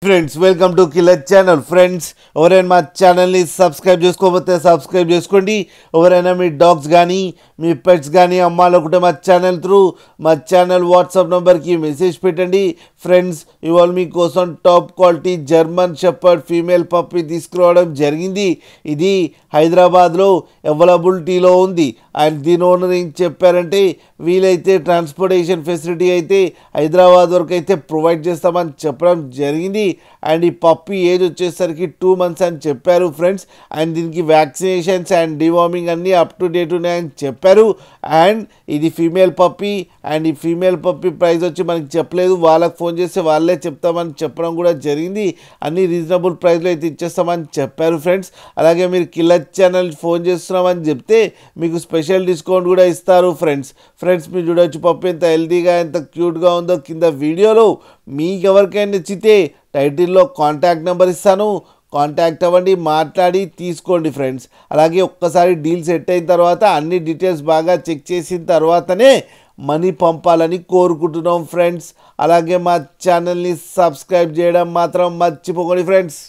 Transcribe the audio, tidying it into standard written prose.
Friends welcome to killer channel. Friends ఎవరైనా మా ఛానల్ని సబ్స్క్రైబ్ చేసుకోకపోతే సబ్స్క్రైబ్ చేసుకోండి. ఎవరైనా మీ డాగ్స్ కానీ మీ పెట్స్ కానీ అమ్మాలనుకుంటే మా ఛానల్ త్రూ మా ఛానల్ వాట్సాప్ నెంబర్కి మెసేజ్ పెట్టండి. ఫ్రెండ్స్ ఇవాళ మీకోసం top quality German shepherd female puppy తీసుకురావడం జరిగింది. ఇది హైదరాబాద్లో అవైలబిలిటీలో ఉంది. అండ్ దీని ఓనర్ ఏం చెప్పారంటే వీలైతే ట్రాన్స్పోర్టేషన్ ఫెసిలిటీ అయితే హైదరాబాద్ వరకు అయితే ప్రొవైడ్ చేస్తామని చెప్పడం జరిగింది. అండ్ ఈ పప్పి ఏజ్ వచ్చేసరికి 2 months అని చెప్పారు ఫ్రెండ్స్. అండ్ దీనికి వ్యాక్సినేషన్స్ అండ్ డివార్మింగ్ అన్నీ అప్ టు డేట్ ఉన్నాయని చెప్పారు. అండ్ ఇది ఫీమేల్ పప్పి. అండ్ ఈ ఫీమేల్ పప్పి ప్రైస్ వచ్చి మనకి చెప్పలేదు, వాళ్ళకి ఫోన్ చేస్తే వాళ్ళే చెప్తామని చెప్పడం కూడా జరిగింది. అన్ని రీజనబుల్ ప్రైస్లో అయితే ఇచ్చేస్తామని చెప్పారు ఫ్రెండ్స్. అలాగే మీరు కిల్లర్ ఛానల్ ఫోన్ చేస్తున్నామని చెప్తే మీకు స్పెషల్ డిస్కౌంట్ కూడా ఇస్తారు ఫ్రెండ్స్. మీరు చూడవచ్చు పప్పి ఎంత హెల్తీగా ఎంత క్యూట్గా ఉందో. కింద వీడియోలో మీకు ఎవరికైనా నచ్చితే టైటిల్లో కాంటాక్ట్ నెంబర్ ఇస్తాను, కాంటాక్ట్ అవ్వండి, మాట్లాడి తీసుకోండి ఫ్రెండ్స్. అలాగే ఒక్కసారి డీల్ సెట్ అయిన తర్వాత అన్ని డీటెయిల్స్ బాగా చెక్ చేసిన తర్వాతనే మనీ పంపాలని కోరుకుంటున్నాం ఫ్రెండ్స్. అలాగే మా ఛానల్ని సబ్స్క్రైబ్ చేయడం మాత్రం మర్చిపోకండి ఫ్రెండ్స్.